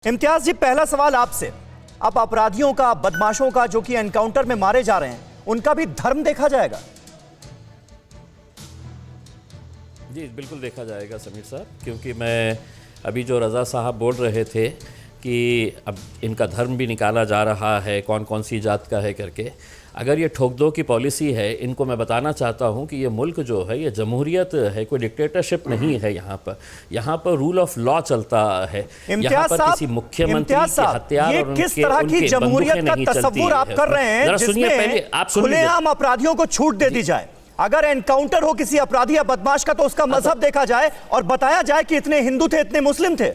इम्तियाज जी, पहला सवाल आपसे। अब अपराधियों का, बदमाशों का जो कि एनकाउंटर में मारे जा रहे हैं, उनका भी धर्म देखा जाएगा? जी बिल्कुल देखा जाएगा समीर साहब, क्योंकि मैं अभी जो रज़ा साहब बोल रहे थे कि अब इनका धर्म भी निकाला जा रहा है, कौन कौन सी जात का है करके। अगर ये ठोक दो की पॉलिसी है, इनको मैं बताना चाहता हूँ कि ये मुल्क जो है ये जमहूरियत है, कोई डिक्टेटरशिप नहीं है। यहाँ पर रूल ऑफ लॉ चलता है। यहाँ पर किसी मुख्यमंत्री के हथियार और किस तरह की जमहूरियत का तस्वुर आप कर रहे हैं जिसमें खुलेआम अपराधियों को छूट दे दी जाए? अगर एनकाउंटर हो किसी अपराधी या बदमाश का तो उसका मजहब देखा जाए और बताया जाए कि इतने हिंदू थे, इतने मुस्लिम थे।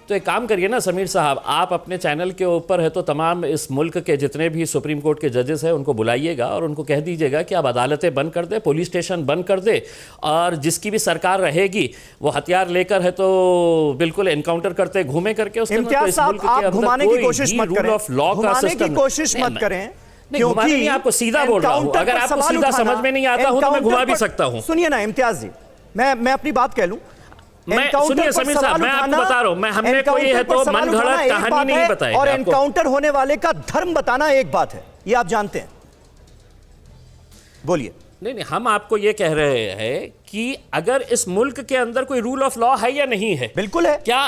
तो एक काम करिए ना समीर साहब, आप अपने चैनल के ऊपर है तो तमाम इस मुल्क के जितने भी सुप्रीम कोर्ट के जजेस हैं उनको बुलाइएगा और उनको कह दीजिएगा कि आप अदालतें बंद कर दे, पुलिस स्टेशन बंद कर दे, और जिसकी भी सरकार रहेगी वो हथियार लेकर है तो बिल्कुल एनकाउंटर करते घूमे करके उसके इम्तियाज साहब, आप घुमाने की कोशिश मत करें, घुमाने की कोशिश मत करें, क्योंकि आपको सीधा बोल रहा हूं। अगर आपको सीधा समझ में नहीं आता हो तो मैं घुमा भी सकता हूं। सुनिए ना इम्तियाज जी, मैं अपनी बात कह लूं। मैं सुनिए समीर साहब, मैं आपको बता रहा हूं, मैं हमने कोई है तो मन घड़त कहानी नहीं बताई। और एनकाउंटर होने वाले का धर्म बताना एक बात है, ये आप जानते हैं। बोलिए। नहीं, हम आपको ये कह रहे हैं कि अगर इस मुल्क के अंदर कोई रूल ऑफ लॉ है या नहीं है। बिल्कुल है। क्या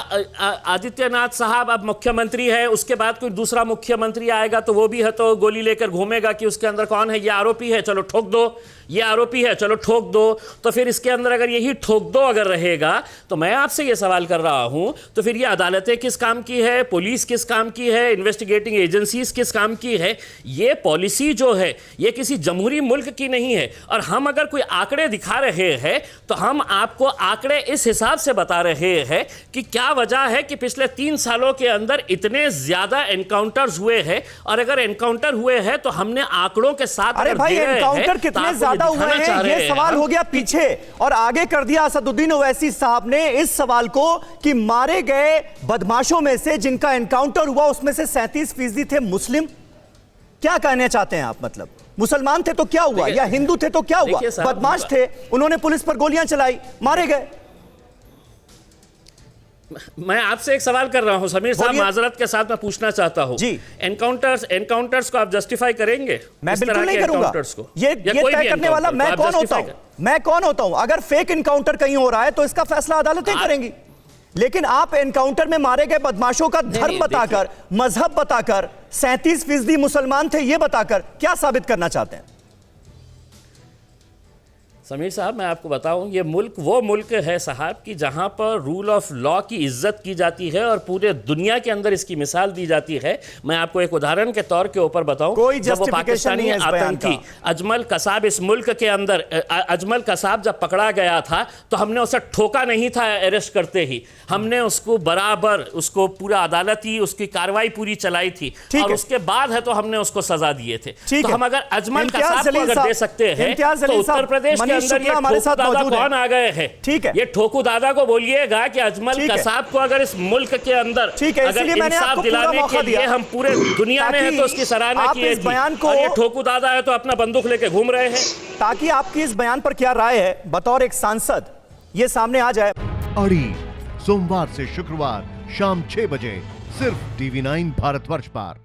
आदित्यनाथ साहब अब मुख्यमंत्री है, उसके बाद कोई दूसरा मुख्यमंत्री आएगा तो वो भी है तो गोली लेकर घूमेगा कि उसके अंदर कौन है? ये आरोपी है, चलो ठोक दो, ये आरोपी है, चलो ठोक दो। तो फिर इसके अंदर अगर यही ठोक दो अगर रहेगा तो मैं आपसे ये सवाल कर रहा हूं, तो फिर ये अदालतें किस काम की है, पुलिस किस काम की है, इन्वेस्टिगेटिंग एजेंसीज किस काम की है? ये पॉलिसी जो है ये किसी जमहूरी मुल्क की नहीं है। और हम अगर कोई आंकड़े दिखा रहे हैं तो हम आपको आंकड़े इस हिसाब से बता रहे हैं कि क्या वजह है कि पिछले 3 सालों के अंदर इतने ज्यादा एनकाउंटर्स हुए हैं। और अगर एनकाउंटर हुए हैं तो हमने आंकड़ों के साथ, अरे भाई एनकाउंटर कितने ज्यादा हुए हैं ये सवाल हो गया पीछे, और आगे कर दिया असदुद्दीन ओवैसी साहब ने इस सवाल को कि मारे गए बदमाशों में से जिनका एनकाउंटर हुआ उसमें से 37% थे मुस्लिम। क्या कहना चाहते हैं आप? मतलब मुसलमान थे तो क्या हुआ, या हिंदू थे तो क्या हुआ? बदमाश थे, उन्होंने पुलिस पर गोलियां चलाई, मारे गए। मैं आपसे एक सवाल कर रहा हूं समीर साहब, माजरत के साथ मैं पूछना चाहता हूं जी, एनकाउंटर्स को आप जस्टिफाई करेंगे? मैं बिल्कुल नहीं करूंगा। ये तय करने वाला मैं कौन होता हूं? मैं कौन होता हूं? अगर फेक एनकाउंटर कहीं हो रहा है तो इसका फैसला अदालतें करेंगी। लेकिन आप एनकाउंटर में मारे गए बदमाशों का धर्म बताकर, मजहब बताकर, 37% मुसलमान थे ये बताकर क्या साबित करना चाहते हैं? समीर साहब, मैं आपको बताऊं, ये मुल्क वो मुल्क है साहब कि जहां पर रूल ऑफ लॉ की इज्जत की जाती है और पूरे दुनिया के अंदर इसकी मिसाल दी जाती है। मैं आपको एक उदाहरण के तौर के ऊपर बताऊं, जब वो पाकिस्तानी आतंकी अजमल कसाब इस मुल्क के अंदर, अजमल कसाब जब पकड़ा गया था तो हमने उसे ठोका नहीं था अरेस्ट करते ही, हमने उसको बराबर, उसको पूरा अदालती उसकी कार्रवाई पूरी चलाई थी और उसके बाद है तो हमने उसको सजा दिए थे। तो हम अगर अजमल कसाब को अगर दे सकते हैं तो उत्तर प्रदेश के अंदर ये हमारे साथ मौजूद कौन आ गए हैं? ठीक है, ये ठोकू दादा को बोलिएगा कि अजमल कसाब को अगर इस मुल्क के अंदर अगर इंसाफ दिलाने के लिए हम पूरे दुनिया में है तो उसकी सराहना की बयान को, ये ठोकू दादा है तो अपना बंदूक लेके घूम रहे हैं। ताकि आपकी इस बयान पर क्या राय है बतौर एक सांसद, ये सामने आ जाए। अड़ी सोमवार से शुक्रवार शाम 6 बजे सिर्फ TV9 भारतवर्ष पर।